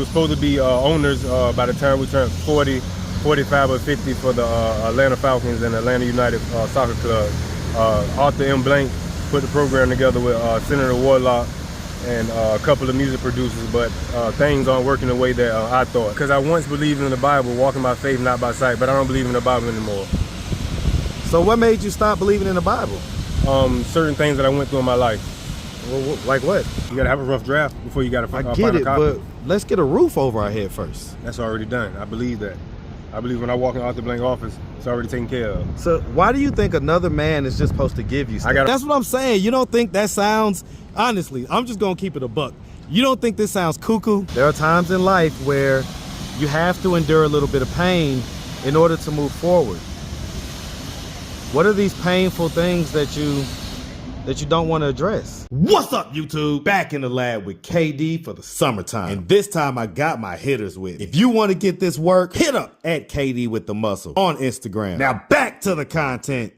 supposed to be owners by the time we turned 40, 45, or 50 for the Atlanta Falcons and Atlanta United Soccer Club. Arthur M. Blank put the program together with Senator Warlock and a couple of music producers, but things aren't working the way that I thought. Because I once believed in the Bible, walking by faith, not by sight, but I don't believe in the Bible anymore. So what made you stop believing in the Bible? Certain things that I went through in my life. Well, like what? You gotta have a rough draft before you gotta find a copy. I get it, but let's get a roof over our head first. That's already done. I believe that. I believe when I walk in Arthur Blank office, it's already taken care of. So why do you think another man is just supposed to give you stuff? That's what I'm saying. You don't think that sounds, honestly, I'm just gonna keep it a buck. You don't think this sounds cuckoo? There are times in life where you have to endure a little bit of pain in order to move forward. What are these painful things that you don't want to address? What's up, YouTube? Back in the lab with KD for the summertime. And this time I got my hitters with. If you want to get this work, hit up at KD with the muscle on Instagram. Now back to the content.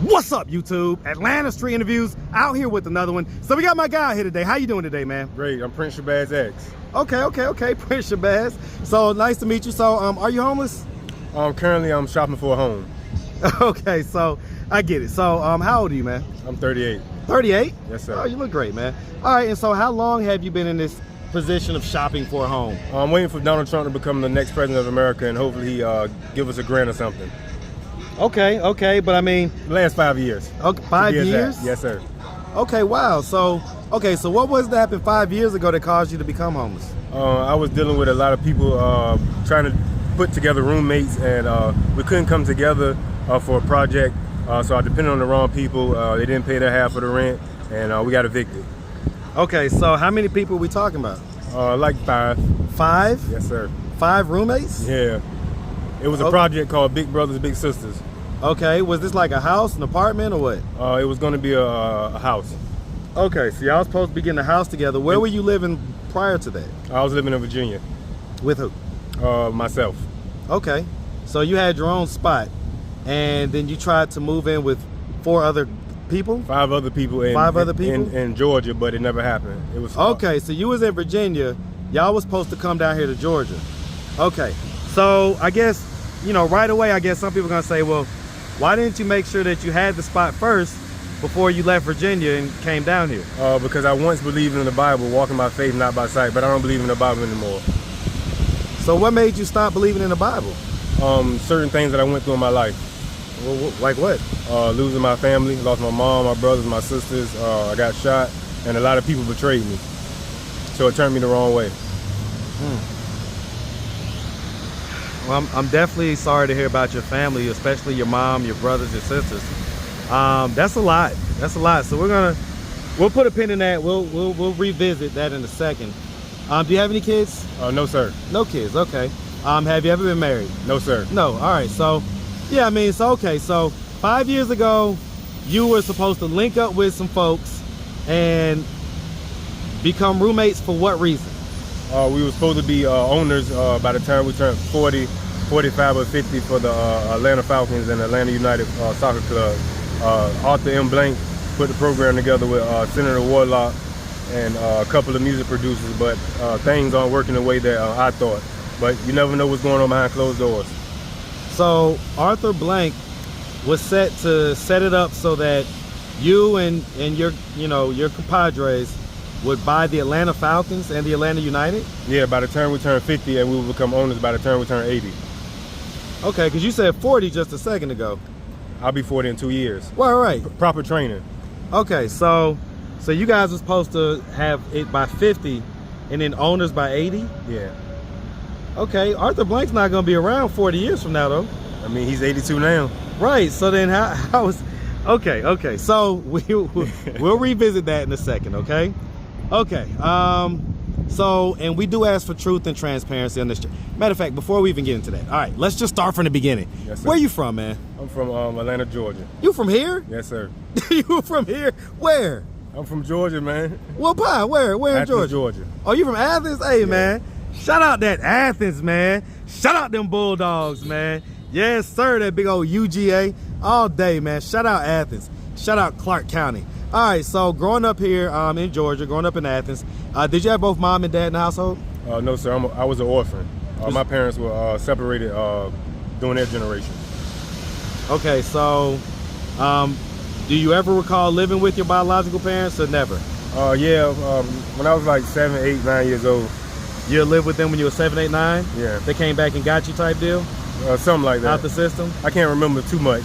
What's up, YouTube? Atlanta Street Interviews out here with another one. So we got my guy here today. How you doing today, man? Great. I'm Prince Shabazz X. Okay. Prince Shabazz. So nice to meet you. So are you homeless? Currently I'm shopping for a home. Okay, so I get it. So how old are you, man? I'm 38. 38? Yes, sir. Oh, you look great, man. All right, and so how long have you been in this position of shopping for a home? I'm waiting for Donald Trump to become the next president of America, and hopefully he give us a grant or something. Okay, but I mean... Last 5 years. Okay, 5 years? Yes, sir. Okay, wow. So what was that happened 5 years ago that caused you to become homeless? I was dealing with a lot of people trying to put together roommates, and we couldn't come together for a project, so I depended on the wrong people. They didn't pay their half of the rent, and we got evicted. Okay, so how many people are we talking about? Like 5. 5? Yes, sir. 5 roommates? Yeah. It was a project called Big Brothers, Big Sisters. Okay, was this like a house, an apartment, or what? It was going to be a house. Okay, so y'all was supposed to be getting a house together. Where were you living prior to that? I was living in Virginia. With who? Myself. Okay, so you had your own spot, and then you tried to move in with 4 other people? 5 other people. In Georgia, but it never happened. It was okay. So you was in Virginia. Y'all was supposed to come down here to Georgia. Okay, so I guess right away. I guess some people are gonna say, well, why didn't you make sure that you had the spot first before you left Virginia and came down here? Because I once believed in the Bible, walking by faith, not by sight, but I don't believe in the Bible anymore. So what made you stop believing in the Bible? Certain things that I went through in my life. Well, like what? Losing my family, lost my mom, my brothers, my sisters. I got shot, and a lot of people betrayed me. So it turned me the wrong way. Well, I'm definitely sorry to hear about your family, especially your mom, your brothers, your sisters. That's a lot. That's a lot. So we'll put a pin in that. We'll revisit that in a second. Do you have any kids? No, sir. No kids. Okay. Have you ever been married? No, sir. No. All right. So, yeah, I mean, so okay. So 5 years ago, you were supposed to link up with some folks and become roommates for what reason? We were supposed to be owners by the time we turned 40, 45, or 50 for the Atlanta Falcons and Atlanta United Soccer Club. Arthur M. Blank put the program together with Senator Warlock and a couple of music producers, but things aren't working the way that I thought. But you never know what's going on behind closed doors. So Arthur Blank was set to set it up so that you and your compadres would buy the Atlanta Falcons and the Atlanta United? Yeah, by the time we turn 50, and we will become owners by the time we turn 80. Okay, because you said 40 just a second ago. I'll be 40 in 2 years. Well, right. Proper training. Okay, so you guys were supposed to have it by 50 and then owners by 80? Yeah. Okay, Arthur Blank's not going to be around 40 years from now, though. I mean, he's 82 now. Right, so then how is... Okay, so we'll revisit that in a second, okay? Okay, so, and we do ask for truth and transparency on this. Matter of fact, before we even get into that, all right, let's just start from the beginning. Yes, sir. Where you from, man? I'm from Atlanta, Georgia. You from here? Yes, sir. You from here? Where? I'm from Georgia, man. Well, pie, where in Athens, Georgia? Oh, you from Athens? Hey, yeah. Man, shout out that Athens, man. Shout out them Bulldogs, man. Yes, sir, that big old UGA all day, man. Shout out Athens. Shout out Clark County. All right, so growing up here in Georgia, growing up in Athens, did you have both mom and dad in the household? No, sir. I was an orphan. My parents were separated during their generation. Okay, so do you ever recall living with your biological parents or never? Yeah, when I was like 7, 8, 9 years old. You lived with them when you were 7, 8, 9? Yeah. They came back and got you type deal? Something like that. Out the system? I can't remember too much.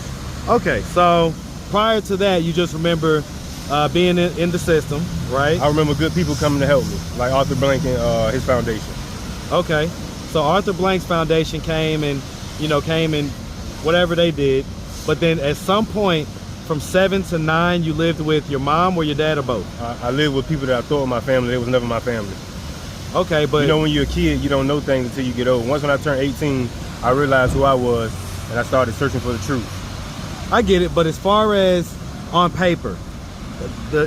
Okay, so prior to that, you just remember being in the system, right? I remember good people coming to help me, like Arthur Blank and his foundation. Okay, so Arthur Blank's foundation came and whatever they did, but then at some point from 7 to 9, you lived with your mom or your dad or both? I lived with people that I thought were my family. They was never my family. Okay, but you know, when you're a kid, you don't know things until you get old. Once when I turned 18, I realized who I was, and I started searching for the truth. I get it, but as far as on paper,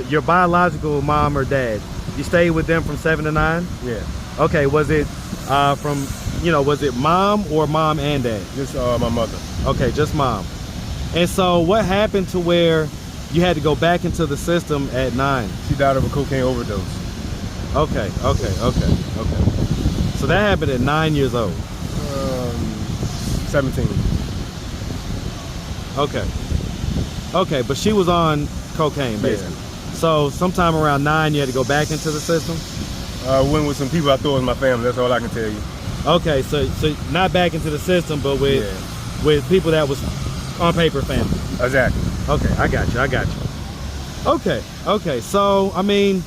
your biological mom or dad, you stayed with them from 7 to 9? Yeah. Okay, was it was it mom or mom and dad? Just my mother. Okay, just mom. And so what happened to where you had to go back into the system at 9? She died of a cocaine overdose. Okay. So that happened at 9 years old. 17. Okay, but she was on cocaine, basically. Yeah. So sometime around 9, you had to go back into the system? Went with some people I thought was my family. That's all I can tell you. Okay, so not back into the system, but with people that was on paper family. Exactly. Okay, I got you. Okay, so I mean,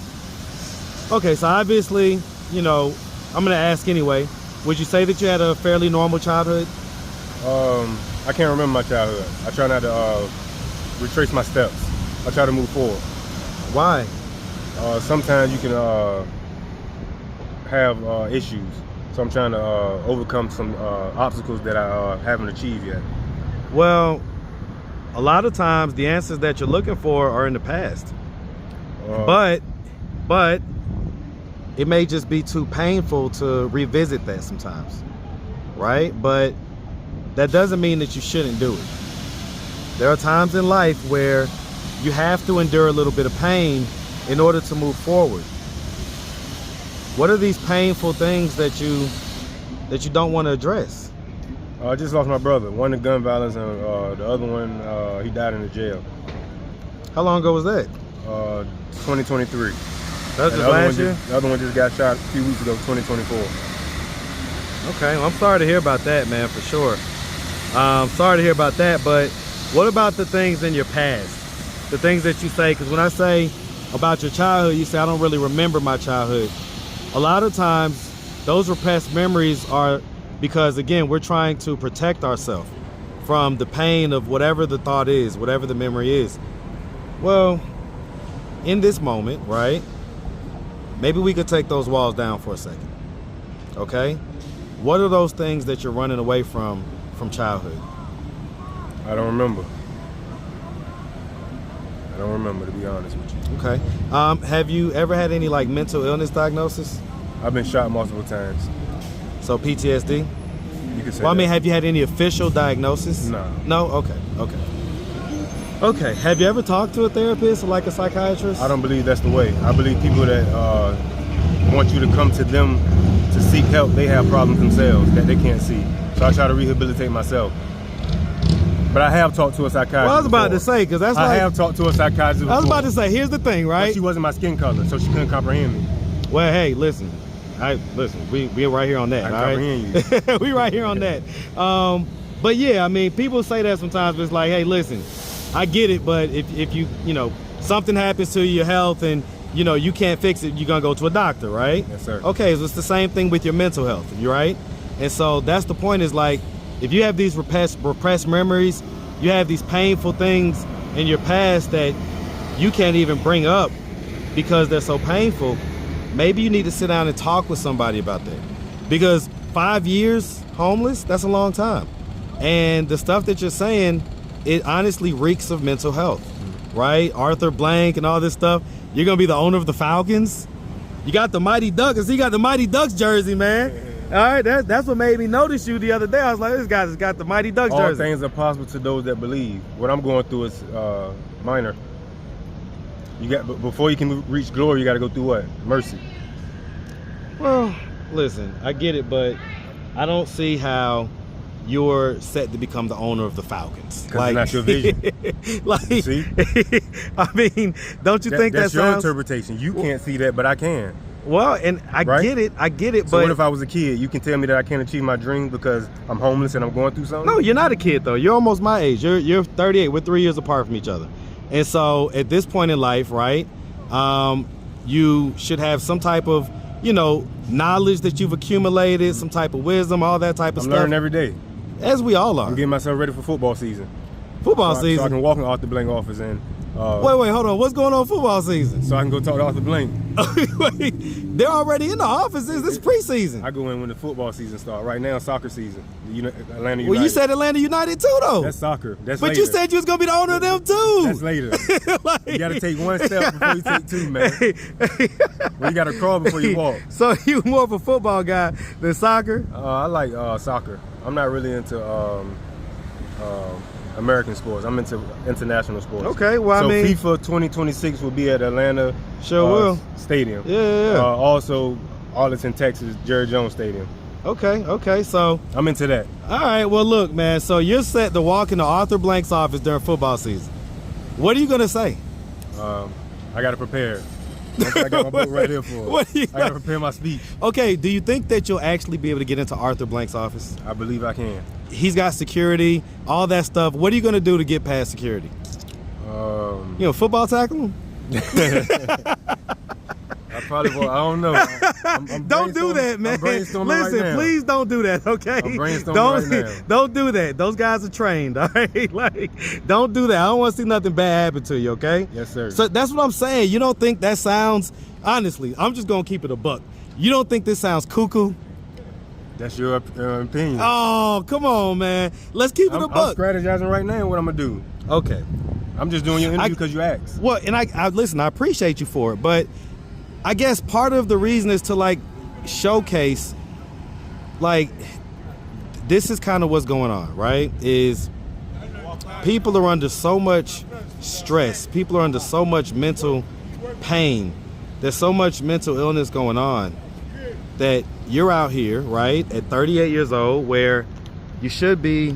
so obviously, I'm gonna ask anyway, would you say that you had a fairly normal childhood? I can't remember my childhood. I try not to retrace my steps. I try to move forward. Why? Sometimes you can have issues. So I'm trying to overcome some obstacles that I haven't achieved yet. Well, a lot of times the answers that you're looking for are in the past. But it may just be too painful to revisit that sometimes, right? But that doesn't mean that you shouldn't do it. There are times in life where you have to endure a little bit of pain in order to move forward. What are these painful things that you don't want to address? I just lost my brother. One in gun violence, and the other one, he died in the jail. How long ago was that? 2023. That was just last year? The other one just got shot a few weeks ago, 2024. Okay, well, I'm sorry to hear about that, man, for sure. Sorry to hear about that, but what about the things in your past? The things that you say, because when I say about your childhood, you say, I don't really remember my childhood. A lot of times, those repressed memories are because, again, we're trying to protect ourselves from the pain of whatever the thought is, whatever the memory is. Well, in this moment, right, maybe we could take those walls down for a second, okay? What are those things that you're running away from childhood? I don't remember. I don't remember, to be honest with you. Okay. Have you ever had any like mental illness diagnosis? I've been shot multiple times. So PTSD? You could say Well, I mean, that. have you had any official diagnosis? No. No? Okay. Have you ever talked to a therapist or like a psychiatrist? I don't believe that's the way. I believe people that want you to come to them to seek help, they have problems themselves that they can't see. So I try to rehabilitate myself. But I have talked to a psychiatrist. Well, I was about before. to say, because that's I have talked to a psychiatrist before. I was about to say, here's the thing, right? But she wasn't my skin color, so she couldn't comprehend me. Well, hey, listen, we're right here on that. I all comprehend right? you. We right here on that. But yeah, I mean, people say that sometimes, but it's like, hey, listen, I get it, but if you something happens to your health and you can't fix it, you're gonna go to a doctor, right? Yes, sir. Okay, so it's the same thing with your mental health, you right? And so that's the point, is like, if you have these repressed memories, you have these painful things in your past that you can't even bring up because they're so painful, maybe you need to sit down and talk with somebody about that. Because 5 years homeless, that's a long time. And the stuff that you're saying, it honestly reeks of mental health, right? Arthur Blank and all this stuff. You're gonna be the owner of the Falcons. You got the Mighty Ducks. He got the Mighty Ducks jersey, man. All right, that's what made me notice you the other day. I was like, this guy's got the Mighty Ducks jersey. All things are possible to those that believe. What I'm going through is minor. before you can reach glory, you got to go through what? Mercy. Well, listen, I get it, but I don't see how you're set to become the owner of the Falcons. Because that's your vision. See? I mean, don't you think that's that your sounds... interpretation? You can't see that, but I can. Well, and I get it, So but... what if I was a kid? You can tell me that I can't achieve my dream because I'm homeless and I'm going through something? No, you're not a kid, though. You're almost my age. You're 38. We're 3 years apart from each other. And so at this point in life, right, you should have some type of, knowledge that you've accumulated, some type of wisdom, all that type of stuff. I'm learning every day. As we all are. I'm getting myself ready for football season. Football season? So I can walk in Arthur Blank office and... wait, hold on. What's going on football season? So I can go talk to Arthur Blank. Wait, they're already in the offices. This is preseason. I go in when the football season starts. Right now, soccer season. Atlanta United. Well, you said Atlanta United too, though. That's soccer. That's but later. You said you was going to be the owner of them too. That's later. You got to take one step before you take two, man. Well, you got to crawl before you walk. So you more of a football guy than soccer? I like soccer. I'm not really into American sports. I'm into international sports. Okay, well, so I mean, FIFA 2026 will be at Atlanta Stadium. Yeah. Also, Arlington, Texas, Jerry Jones Stadium. Okay, so I'm into that. All right, well, look, man. So you're set to walk into Arthur Blank's office during football season. What are you gonna say? I gotta prepare. I got my book right here for it. I gotta prepare my speech. Okay, do you think that you'll actually be able to get into Arthur Blank's office? I believe I can. He's got security, all that stuff. What are you gonna do to get past security? Football tackle him? I probably will. I don't know. I'm don't do that, man. I'm brainstorming Listen, right now. Please don't do that, okay? I'm brainstorming right now. Don't do that. Those guys are trained, all right? Don't do that. I don't want to see nothing bad happen to you, okay? Yes, sir. So that's what I'm saying. You don't think that sounds, honestly, I'm just going to keep it a buck. You don't think this sounds cuckoo? That's your opinion. Oh, come on, man. Let's keep it a buck. I'm strategizing right now what I'm going to do. Okay. I'm just doing your interview because you asked. Well, and I listen, I appreciate you for it, but I guess part of the reason is to showcase this is kind of what's going on, right? Is people are under so much stress. People are under so much mental pain. There's so much mental illness going on that you're out here, right, at 38 years old, where you should be,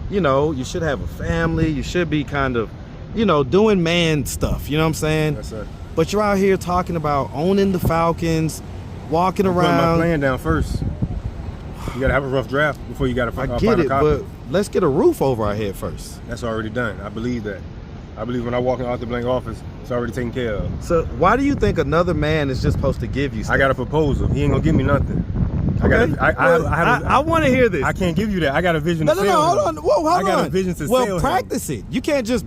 you should have a family. You should be kind of, doing man stuff. You know what I'm saying? Yes, sir. But you're out here talking about owning the Falcons, walking around. Putting my plan down first. You gotta have a rough draft before you gotta find a copy. I get it, but let's get a roof over our head first. That's already done. I believe that. I believe when I walk in Arthur Blank office, it's already taken care of. So why do you think another man is just supposed to give you stuff? I got a proposal. He ain't gonna give me nothing. Okay. I want to hear this. I can't give you that. I got a vision to sell. No, hold on. Whoa, hold on. I got a vision to sell. Well, practice it. You can't just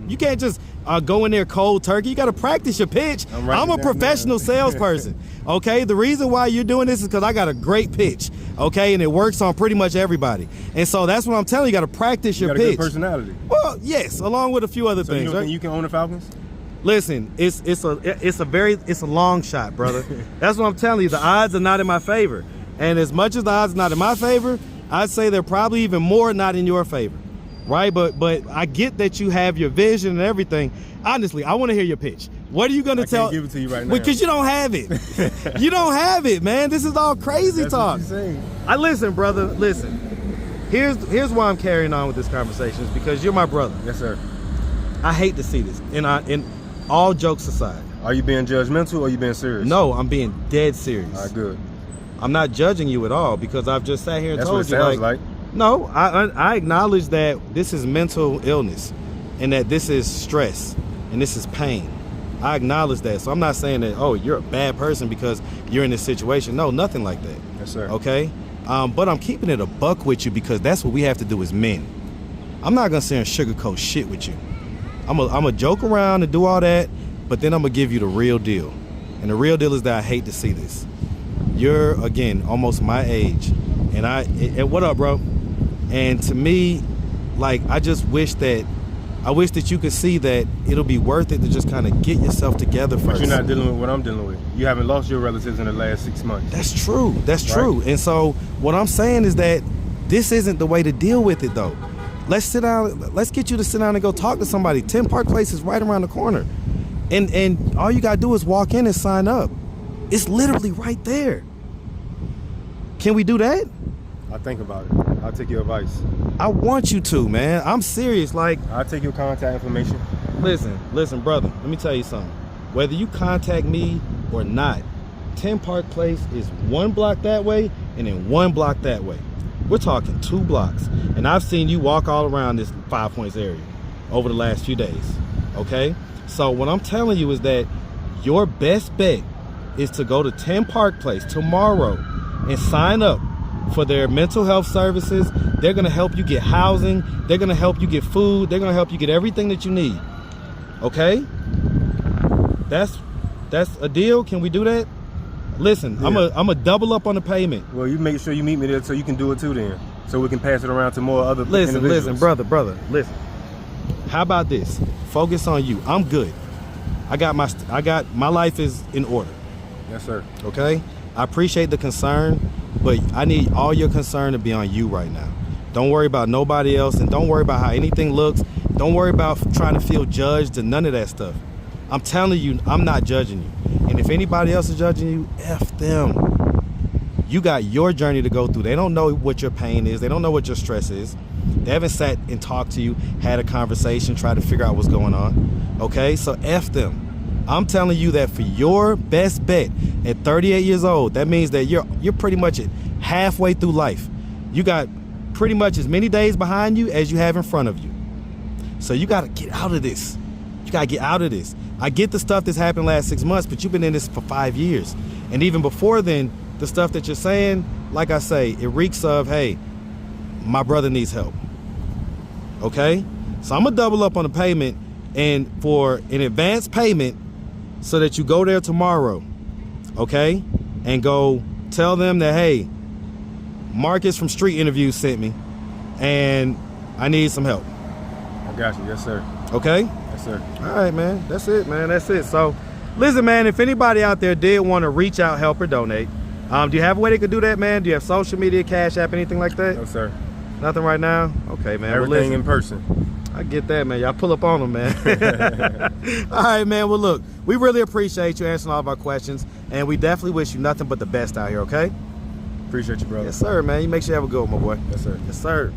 go in there cold turkey. You got to practice your pitch. I'm a professional salesperson. Okay, the reason why you're doing this is because I got a great pitch. Okay, and it works on pretty much everybody. And so that's what I'm telling you. You got to practice your pitch. You got a good personality. Well, yes, along with a few other things. You don't think you can own the Falcons? Listen, it's a long shot, brother. That's what I'm telling you. The odds are not in my favor. And as much as the odds are not in my favor, I'd say they're probably even more not in your favor, right? But I get that you have your vision and everything. Honestly, I want to hear your pitch. What are you going to tell? I can't give it to you right now. Because you don't have it. You don't have it, man. This is all crazy talk. That's what you're saying. Listen, brother, listen. Here's why I'm carrying on with this conversation is because you're my brother. Yes, sir. I hate to see this. And all jokes aside. Are you being judgmental or are you being serious? No, I'm being dead serious. All right, good. I'm not judging you at all because I've just sat here and told you. That's what it sounds like. No, I acknowledge that this is mental illness and that this is stress and this is pain. I acknowledge that. So I'm not saying that, oh, you're a bad person because you're in this situation. No, nothing like that. Yes, sir. Okay? But I'm keeping it a buck with you because that's what we have to do as men. I'm not going to sit and sugarcoat shit with you. I'm a joke around and do all that, but then I'm going to give you the real deal. And the real deal is that I hate to see this. You're, again, almost my age. And what up, bro? And to me, I just wish that you could see that it'll be worth it to just kind of get yourself together first. But you're not dealing with what I'm dealing with. You haven't lost your relatives in the last 6 months. That's true. That's true. And so what I'm saying is that this isn't the way to deal with it, though. Let's sit down. Let's get you to sit down and go talk to somebody. 10 Park Place is right around the corner. And all you gotta do is walk in and sign up. It's literally right there. Can we do that? I'll think about it. I'll take your advice. I want you to, man. I'm serious. Like, I'll take your contact information. Listen, brother. Let me tell you something. Whether you contact me or not, 10 Park Place is 1 block that way and then 1 block that way. We're talking 2 blocks. And I've seen you walk all around this 5 Points area over the last few days. Okay? So what I'm telling you is that your best bet is to go to 10 Park Place tomorrow and sign up for their mental health services. They're gonna help you get housing. They're gonna help you get food. They're gonna help you get everything that you need. Okay? That's a deal. Can we do that? Listen, yeah. I'm a double up on the payment. Well, you make sure you meet me there so you can do it too then. So we can pass it around to more other individuals. Listen, brother, listen. How about this? Focus on you. I'm good. I got my life is in order. Yes, sir. Okay? I appreciate the concern, but I need all your concern to be on you right now. Don't worry about nobody else, and don't worry about how anything looks. Don't worry about trying to feel judged and none of that stuff. I'm telling you, I'm not judging you. And if anybody else is judging you, F them. You got your journey to go through. They don't know what your pain is. They don't know what your stress is. They haven't sat and talked to you, had a conversation, tried to figure out what's going on. Okay, so F them. I'm telling you that for your best bet at 38 years old, that means that you're pretty much at halfway through life. You got pretty much as many days behind you as you have in front of you. So you got to get out of this. You got to get out of this. I get the stuff that's happened last 6 months, but you've been in this for 5 years. And even before then, the stuff that you're saying, like I say, it reeks of, hey, my brother needs help. Okay? So I'm going to double up on the payment, and for an advance payment so that you go there tomorrow, okay? And go tell them that, hey, Marcus from Street Interviews sent me, and I need some help. I got you. Yes, sir. Okay? Yes, sir. All right, man. That's it, man. That's it. So, listen, man, if anybody out there did want to reach out, help, or donate, do you have a way they could do that, man? Do you have social media, Cash App, anything like that? No, sir. Nothing right now? Okay, man. Everything in person. I get that, man. Y'all pull up on them, man. All right, man. Well, look, we really appreciate you answering all of our questions, and we definitely wish you nothing but the best out here, okay? Appreciate you, brother. Yes, sir, man. You make sure you have a good one, my boy. Yes, sir. Yes, sir.